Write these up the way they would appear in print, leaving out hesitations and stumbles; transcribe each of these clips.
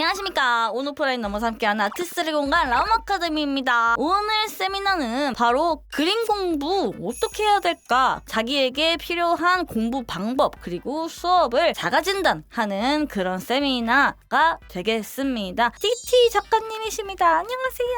안녕하십니까. 온오프라인 넘어서 함께하는 아티스트를 공간 라움 아카데미입니다. 오늘 세미나는 바로 그림 공부 어떻게 해야 될까, 자기에게 필요한 공부 방법 그리고 수업을 자가진단하는 그런 세미나가 되겠습니다. TT 작가님이십니다. 안녕하세요.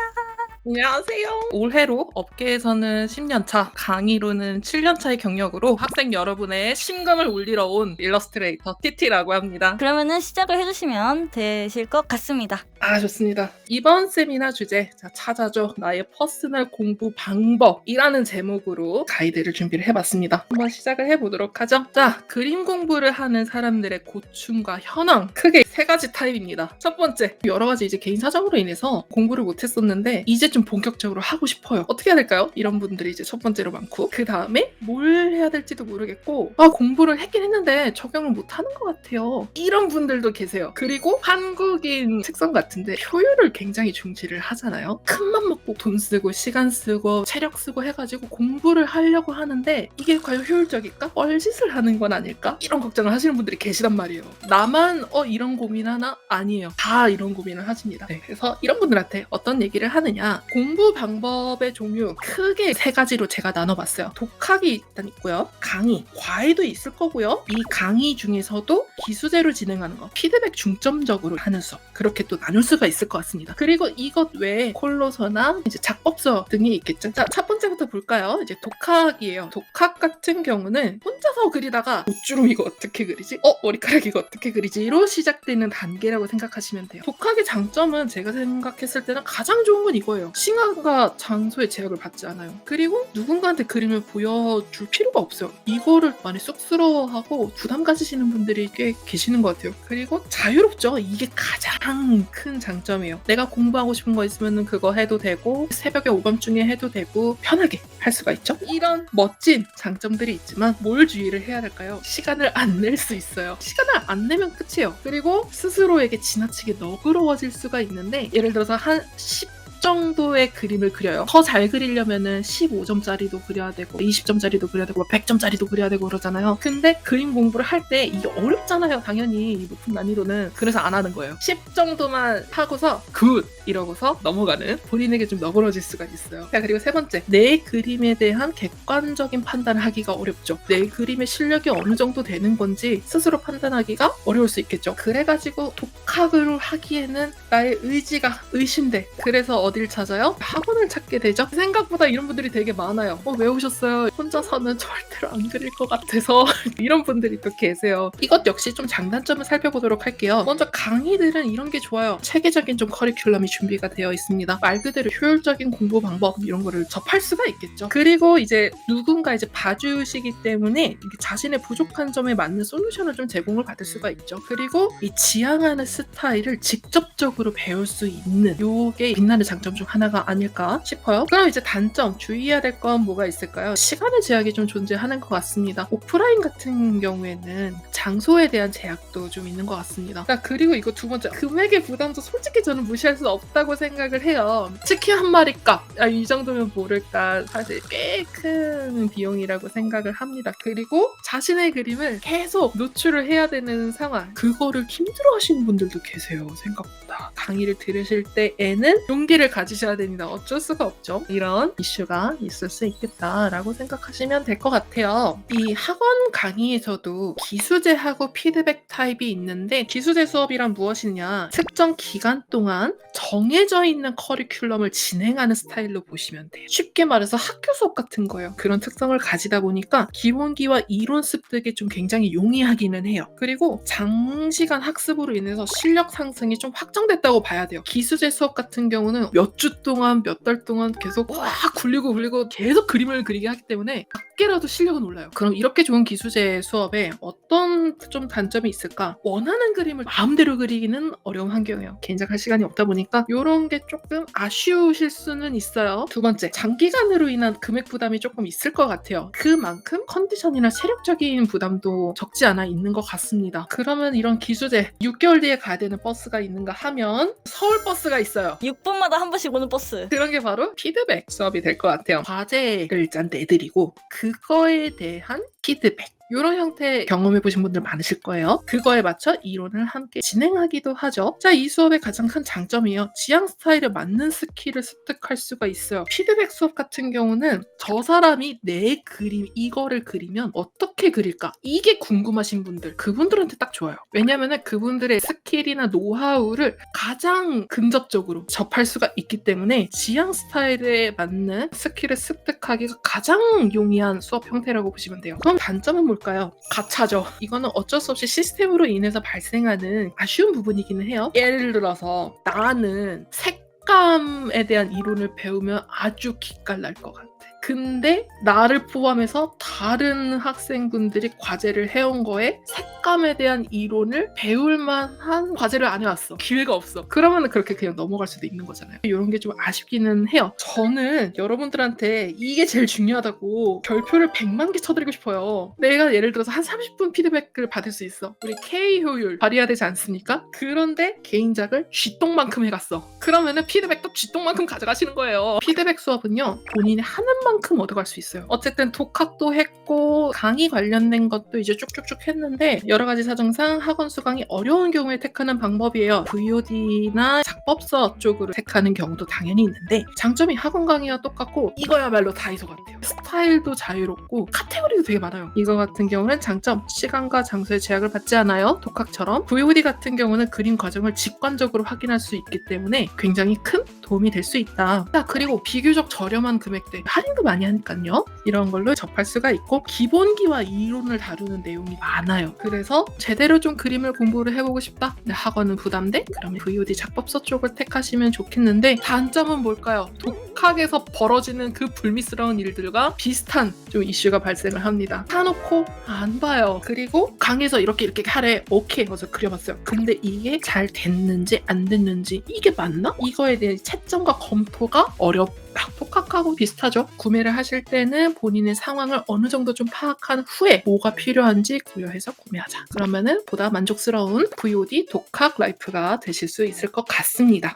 안녕하세요. 올해로 업계에서는 10년차, 강의로는 7년차의 경력으로 학생 여러분의 심금을 울리러 온 일러스트레이터 TT라고 합니다. 그러면은 시작을 해주시면 되실 것 같습니다. 좋습니다. 이번 세미나 주제, 찾아줘 나의 퍼스널 공부 방법이라는 제목으로 가이드를 준비를 해봤습니다. 한번 시작을 해보도록 하죠. 그림 공부를 하는 사람들의 고충과 현황, 크게 세 가지 타입입니다. 첫 번째, 여러 가지 이제 개인 사정으로 인해서 공부를 못했었는데 이제 좀 본격적으로 하고 싶어요. 어떻게 해야 될까요? 이런 분들이 이제 첫 번째로 많고, 그 다음에 뭘 해야 될지도 모르겠고, 공부를 했긴 했는데 적용을 못하는 것 같아요. 이런 분들도 계세요. 그리고 한국인 특성 같은데 효율을 굉장히 중시를 하잖아요. 큰맘 먹고 돈 쓰고 시간 쓰고 체력 쓰고 해가지고 공부를 하려고 하는데 이게 과연 효율적일까? 뻘짓을 하는 건 아닐까? 이런 걱정을 하시는 분들이 계시단 말이에요. 나만 이런 고민하나? 아니에요. 다 이런 고민을 하십니다. 그래서 이런 분들한테 어떤 얘기를 하느냐, 공부 방법의 종류 크게 세 가지로 제가 나눠봤어요. 독학이 일단 있고요, 강의, 과외도 있을 거고요, 이 강의 중에서도 기수제로 진행하는 거, 피드백 중점적으로 하는 수업, 그렇게 또 나눌 수가 있을 것 같습니다. 그리고 이것 외에 콜로서나 이제 작법서 등이 있겠죠. 첫 번째부터 볼까요? 이제 독학이에요. 독학 같은 경우는 혼자서 그리다가 옷주름 이거 어떻게 그리지? 머리카락 이거 어떻게 그리지?로 시작되는 단계라고 생각하시면 돼요. 독학의 장점은 제가 생각했을 때는 가장 좋은 건 이거예요. 시간과 장소의 제약을 받지 않아요. 그리고 누군가한테 그림을 보여줄 필요가 없어요. 이거를 많이 쑥스러워하고 부담 가지시는 분들이 꽤 계시는 것 같아요. 그리고 자유롭죠. 이게 가장 큰 장점이에요. 내가 공부하고 싶은 거 있으면 그거 해도 되고, 새벽에 오밤중에 해도 되고, 편하게 할 수가 있죠. 이런 멋진 장점들이 있지만 뭘 주의를 해야 될까요? 시간을 안 낼 수 있어요. 시간을 안 내면 끝이에요. 그리고 스스로에게 지나치게 너그러워질 수가 있는데, 예를 들어서 한 10 정도의 그림을 그려요. 더 잘 그리려면은 15점짜리도 그려야 되고 20점짜리도 그려야 되고 100점짜리도 그려야 되고 그러잖아요. 근데 그림 공부를 할 때 이게 어렵잖아요. 당연히 높은 난이도는. 그래서 안 하는 거예요. 10 정도만 하고서 굿! 이러고서 넘어가는, 본인에게 좀 너그러질 수가 있어요. 그리고 세 번째, 내 그림에 대한 객관적인 판단을 하기가 어렵죠. 내 그림의 실력이 어느 정도 되는 건지 스스로 판단하기가 어려울 수 있겠죠. 그래가지고 독학을 하기에는 나의 의지가 의심돼. 그래서 어딜 찾아요? 학원을 찾게 되죠. 생각보다 이런 분들이 되게 많아요. 왜 오셨어요? 혼자서는 절대로 안 그릴 것 같아서 이런 분들이 또 계세요. 이것 역시 좀 장단점을 살펴보도록 할게요. 먼저 강의들은 이런 게 좋아요. 체계적인 좀 커리큘럼이 준비가 되어 있습니다. 말 그대로 효율적인 공부 방법 이런 거를 접할 수가 있겠죠. 그리고 이제 누군가 이제 봐주시기 때문에 자신의 부족한 점에 맞는 솔루션을 좀 제공을 받을 수가 있죠. 그리고 이 지향하는 스타일을 직접적으로 배울 수 있는, 요게 빛나는 장점 중 하나가 아닐까 싶어요. 그럼 이제 단점, 주의해야 될 건 뭐가 있을까요? 시간의 제약이 좀 존재하는 것 같습니다. 오프라인 같은 경우에는 장소에 대한 제약도 좀 있는 것 같습니다. 그리고 이거 두 번째, 금액의 부담도 솔직히 저는 무시할 수 없다고 생각을 해요. 치킨 한 마리 값, 이 정도면 모를까, 사실 꽤 큰 비용이라고 생각을 합니다. 그리고 자신의 그림을 계속 노출을 해야 되는 상황, 그거를 힘들어 하시는 분들도 계세요. 생각보다. 강의를 들으실 때에는 용기를 가지셔야 됩니다. 어쩔 수가 없죠. 이런 이슈가 있을 수 있겠다라고 생각하시면 될 것 같아요. 이 학원 강의에서도 기수제하고 피드백 타입이 있는데, 기수제 수업이란 무엇이냐, 특정 기간 동안 정해져 있는 커리큘럼을 진행하는 스타일로 보시면 돼요. 쉽게 말해서 학교 수업 같은 거예요. 그런 특성을 가지다 보니까 기본기와 이론 습득에 좀 굉장히 용이하기는 해요. 그리고 장시간 학습으로 인해서 실력 상승이 좀 확정됐다고 봐야 돼요. 기수제 수업 같은 경우는 몇 주 동안, 몇 달 동안 계속 굴리고 계속 그림을 그리게 하기 때문에 작게라도 실력은 올라요. 그럼 이렇게 좋은 기수제 수업에 어떤 좀 단점이 있을까? 원하는 그림을 마음대로 그리기는 어려운 환경이에요. 개인작할 시간이 없다 보니까 이런 게 조금 아쉬우실 수는 있어요. 두 번째, 장기간으로 인한 금액 부담이 조금 있을 것 같아요. 그만큼 컨디션이나 체력적인 부담도 적지 않아 있는 것 같습니다. 그러면 이런 기수제 6개월 뒤에 가야 되는 버스가 있는가 하면 서울 버스가 있어요. 6분마다 한 번씩 오는 버스. 그런 게 바로 피드백 수업이 될 것 같아요. 과제를 일단 내드리고 그거에 대한 피드백 이런 형태 경험해보신 분들 많으실 거예요. 그거에 맞춰 이론을 함께 진행하기도 하죠. 자, 이 수업의 가장 큰 장점이에요. 지향 스타일에 맞는 스킬을 습득할 수가 있어요. 피드백 수업 같은 경우는 저 사람이 내 그림 이거를 그리면 어떻게 그릴까? 이게 궁금하신 분들, 그분들한테 딱 좋아요. 왜냐면은 그분들의 스킬이나 노하우를 가장 근접적으로 접할 수가 있기 때문에 지향 스타일에 맞는 스킬을 습득하기가 가장 용이한 수업 형태라고 보시면 돼요. 그럼 단점은 뭘까요? 가차죠. 이거는 어쩔 수 없이 시스템으로 인해서 발생하는 아쉬운 부분이기는 해요. 예를 들어서 나는 색감에 대한 이론을 배우면 아주 기깔날 것 같아. 근데 나를 포함해서 다른 학생분들이 과제를 해온 거에 색감에 대한 이론을 배울 만한 과제를 안 해왔어. 기회가 없어. 그러면 그렇게 그냥 넘어갈 수도 있는 거잖아요. 이런 게 좀 아쉽기는 해요. 저는 여러분들한테 이게 제일 중요하다고 별표를 100만 개 쳐드리고 싶어요. 내가 예를 들어서 한 30분 피드백을 받을 수 있어. 우리 K 효율 발휘해야 되지 않습니까? 그런데 개인작을 쥐똥만큼 해갔어. 그러면은 피드백도 쥐똥만큼 가져가시는 거예요. 피드백 수업은요, 본인이 하는 만큼 얻어갈 수 있어요. 어쨌든 독학도 했고 강의 관련된 것도 이제 쭉쭉쭉 했는데 여러 가지 사정상 학원 수강이 어려운 경우에 택하는 방법이에요. VOD나 작법서 쪽으로 택하는 경우도 당연히 있는데 장점이 학원 강의와 똑같고 이거야말로 다이소 같아요. 스타일도 자유롭고 카테고리도 되게 많아요. 이거 같은 경우는 장점, 시간과 장소에 제약을 받지 않아요. 독학처럼. VOD 같은 경우는 그림 과정을 직관적으로 확인할 수 있기 때문에 굉장히 큰 도움이 될 수 있다. 자, 그리고 비교적 저렴한 금액대, 할인도 많이 하니까요. 이런 걸로 접할 수가 있고 기본기와 이론을 다루는 내용이 많아요. 그래서 제대로 좀 그림을 공부를 해보고 싶다. 근데 학원은 부담돼? 그러면 VOD 작법서 쪽을 택하시면 좋겠는데 단점은 뭘까요? 독학에서 벌어지는 그 불미스러운 일들과 비슷한 좀 이슈가 발생을 합니다. 사놓고 안 봐요. 그리고 강의에서 이렇게 하래. 오케이, 그래서 그려봤어요. 근데 이게 잘 됐는지 안 됐는지 이게 맞나? 이거에 대한 채점과 검토가 어렵다. 독학하고 비슷하죠. 구매를 하실 때는 본인의 상황을 어느 정도 좀 파악한 후에 뭐가 필요한지 고려해서 구매하자. 그러면은 보다 만족스러운 VOD 독학 라이프가 되실 수 있을 것 같습니다.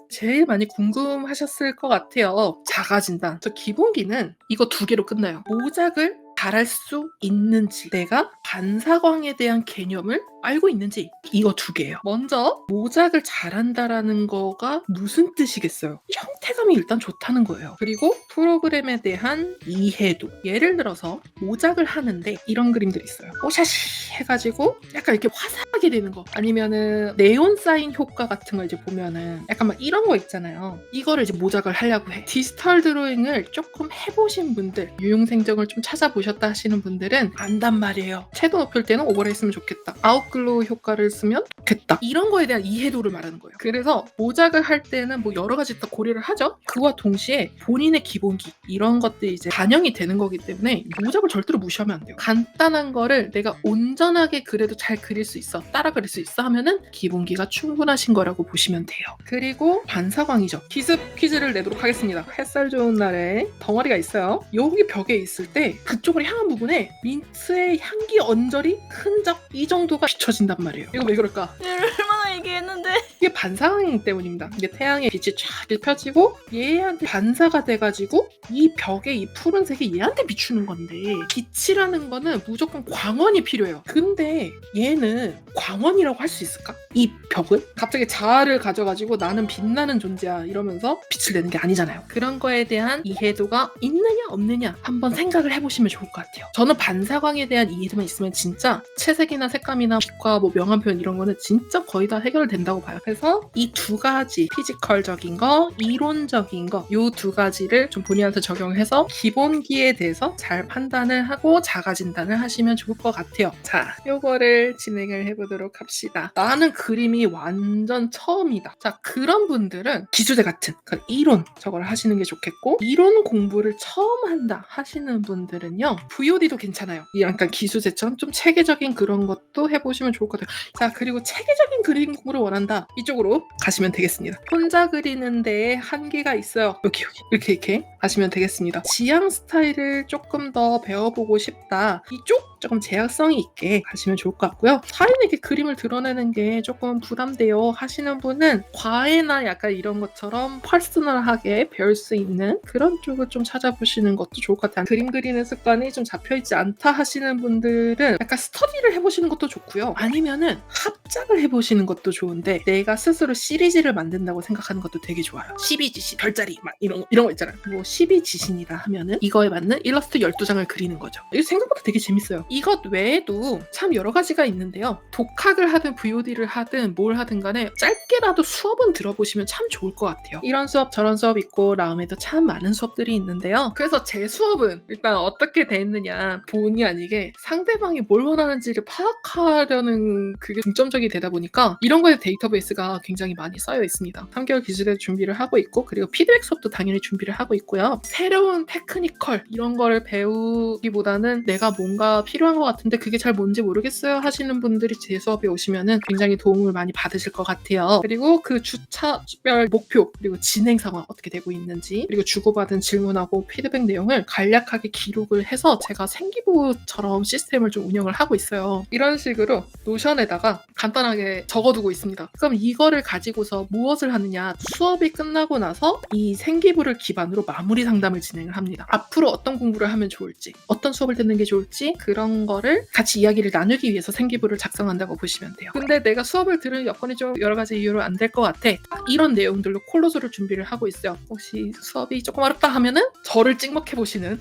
제일 많이 궁금하셨을 것 같아요. 자가진단. 저 기본기는 이거 2개로 끝나요. 모작을 잘할 수 있는지, 내가 반사광에 대한 개념을 알고 있는지, 이거 2개예요. 먼저 모작을 잘한다라는 거가 무슨 뜻이겠어요? 형태감이 일단 좋다는 거예요. 그리고 프로그램에 대한 이해도. 예를 들어서 모작을 하는데 이런 그림들이 있어요. 뽀샤시 해가지고 약간 이렇게 화사하게 되는 거, 아니면은 네온 사인 효과 같은 거 이제 보면은 약간 막 이런 거 있잖아요. 이거를 이제 모작을 하려고 해. 디지털 드로잉을 조금 해보신 분들, 유용생정을 좀 찾아보셨다 하시는 분들은 안단 말이에요. 채도 높일 때는 오버레이 쓰면 좋겠다. 아웃글로우 효과를 쓰면 좋겠다. 이런 거에 대한 이해도를 말하는 거예요. 그래서 모작을 할 때는 뭐 여러 가지 다 고려를 하죠. 그와 동시에 본인의 기본기, 이런 것들이 이제 반영이 되는 거기 때문에 모작을 절대로 무시하면 안 돼요. 간단한 거를 내가 온전하게 그래도 잘 그릴 수 있어, 따라 그릴 수 있어 하면은 기본기가 충분하신 거라고 보시면 돼요. 그리고 반사광이죠. 기습 퀴즈를 내도록 하겠습니다. 햇살 좋은 날에 덩어리가 있어요. 여기 벽에 있을 때 그쪽으로 향한 부분에 민트의 향기 언저리, 흔적, 이 정도가 비춰진단 말이에요. 이거 왜 그럴까? 얼마나 얘기했는데. 이게 반사광 때문입니다. 이게 태양의 빛이 쫙 펴지고 얘한테 반사가 돼가지고 이 벽에 이 푸른색이 얘한테 비추는 건데, 빛이라는 거는 무조건 광원이 필요해요. 근데 얘는 광원이라고 할 수 있을까? 이 벽은 갑자기 자아를 가져가지고 나는 빛나는 존재야 이러면서 빛을 내는 게 아니잖아요. 그런 거에 대한 이해도가 있느냐 없느냐 한번 생각을 해보시면 좋을 것 같아요. 저는 반사광에 대한 이해도만 있으면 진짜 채색이나 색감이나 빛과 뭐 명암 표현 이런 거는 진짜 거의 다 해결된다고 봐요. 그래서 이 2가지, 피지컬적인 거, 이론적인 거, 요 2가지를 좀 본인한테 적용해서 기본기에 대해서 잘 판단을 하고 자가진단을 하시면 좋을 것 같아요. 자, 요거를 진행을 해보도록 합시다. 나는 그림이 완전 처음이다. 자, 그런 분들은 기수제 같은 그 이론 저걸 하시는 게 좋겠고, 이론 공부를 처음 한다 하시는 분들은요, VOD도 괜찮아요. 약간 기수제처럼 좀 체계적인 그런 것도 해보시면 좋을 것 같아요. 자, 그리고 체계적인 그림 공부를 원한다, 이쪽으로 가시면 되겠습니다. 혼자 그리는데 한계가 있어요. 여기 이렇게 하시면 되겠습니다. 지향 스타일을 조금 더 배워보고 싶다, 이쪽 조금 제약성이 있게 가시면 좋을 것 같고요. 타인에게 그림을 드러내는 게 조금 부담돼요 하시는 분은 과외나 약간 이런 것처럼 퍼스널하게 배울 수 있는 그런 쪽을 좀 찾아보시는 것도 좋을 것 같아요. 그림 그리는 습관이 좀 잡혀있지 않다 하시는 분들은 약간 스터디를 해보시는 것도 좋고요. 아니면은 합작을 해보시는 것도 좋은데 내가 스스로 시리즈를 만든다고 생각하는 것도 되게 좋아요. 12지신 별자리 막 이런 거 있잖아요. 뭐 12지신이다 하면은 이거에 맞는 일러스트 12장을 그리는 거죠. 이거 생각보다 되게 재밌어요. 이것 외에도 참 여러 가지가 있는데요. 독학을 하든 VOD를 하든 뭘 하든 간에 짧게라도 수업은 들어보시면 참 좋을 것 같아요. 이런 수업 저런 수업 있고 라움에도 참 많은 수업들이 있는데요. 그래서 제 수업은 일단 어떻게 돼 있느냐 본의 아니게 상대방이 뭘 원하는지를 파악하려는 그게 중점적이 되다 보니까 이런 거에 데이터베이스가 굉장히 많이 쌓여 있습니다. 3개월 기술에 준비를 하고 있고 그리고 피드백 수업도 당연히 준비를 하고 있고요. 새로운 테크니컬 이런 거를 배우기보다는 내가 뭔가 필요한 것 같은데 그게 잘 뭔지 모르겠어요 하시는 분들이 제 수업에 오시면은 굉장히 도움을 많이 받으실 것 같아요. 그리고 그 주차별 목표 그리고 진행 상황 어떻게 되고 있는지 그리고 주고받은 질문하고 피드백 내용을 간략하게 기록을 해서 제가 생기부처럼 시스템을 좀 운영을 하고 있어요. 이런 식으로 노션에다가 간단하게 적어두고 있습니다. 그럼 이거를 가지고서 무엇을 하느냐 수업이 끝나고 나서 이 생기부를 기반으로 마무리 상담을 진행을 합니다. 앞으로 어떤 공부를 하면 좋을지 어떤 수업을 듣는 게 좋을지 그런 거를 같이 이야기를 나누기 위해서 생기부를 작성한다고 보시면 돼요. 근데 내가 수업을 들을 여건이 좀 여러 가지 이유로 안 될 것 같아. 이런 내용들로 콜로소를 준비를 하고 있어요. 혹시 수업이 조금 어렵다 하면은 저를 찍먹해보시는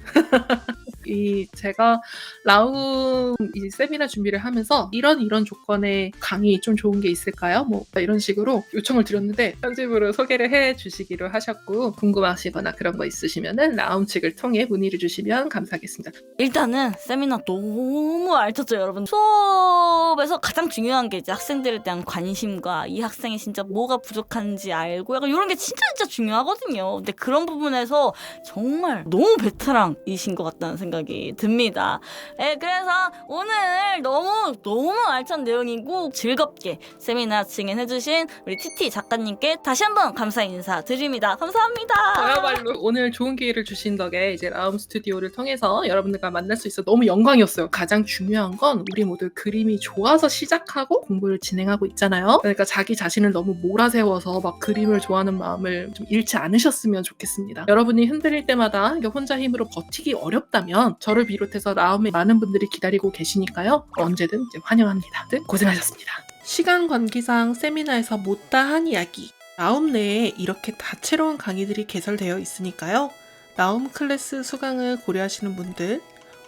제가 라움 이 세미나 준비를 하면서 이런 조건의 강의 좀 좋은 게 있을까요? 뭐 이런 식으로 요청을 드렸는데 편집으로 소개를 해주시기로 하셨고 궁금하시거나 그런 거 있으시면은 라움 측을 통해 문의를 주시면 감사하겠습니다. 일단은 세미나 너무 알차죠, 여러분. 수업에서 가장 중요한 게 이제 학생들에 대한 관심과 이 학생이 진짜 뭐가 부족한지 알고 약간 이런 게 진짜 중요하거든요. 근데 그런 부분에서 정말 너무 베테랑이신 것 같다는 생각이 듭니다. 네, 그래서 오늘 너무 알찬 내용이고 즐겁게 세미나 진행해주신 우리 TT 작가님께 다시 한번 감사 인사드립니다. 감사합니다. 저야말로 오늘 좋은 기회를 주신 덕에 이제 라움 스튜디오를 통해서 여러분들과 만날 수 있어 너무 영광이었어요. 가장 중요한 건 우리 모두 그림이 좋아서 시작하고 공부를 진행하고 있잖아요. 그러니까 자기 자신을 너무 몰아세워서 막 그림을 좋아하는 마음을 좀 잃지 않으셨으면 좋겠습니다. 여러분이 흔들릴 때마다 혼자 힘으로 버티기 어렵다면 저를 비롯해서 라움에 많은 분들이 기다리고 계시니까요. 언제든 이제 환영합니다. 고생하셨습니다. 시간 관계상 세미나에서 못다한 이야기 라움 내에 이렇게 다채로운 강의들이 개설되어 있으니까요. 라움 클래스 수강을 고려하시는 분들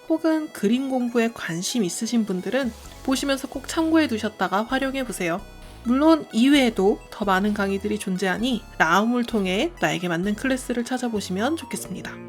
혹은 그림 공부에 관심 있으신 분들은 보시면서 꼭 참고해 두셨다가 활용해 보세요. 물론 이외에도 더 많은 강의들이 존재하니 라움을 통해 나에게 맞는 클래스를 찾아보시면 좋겠습니다.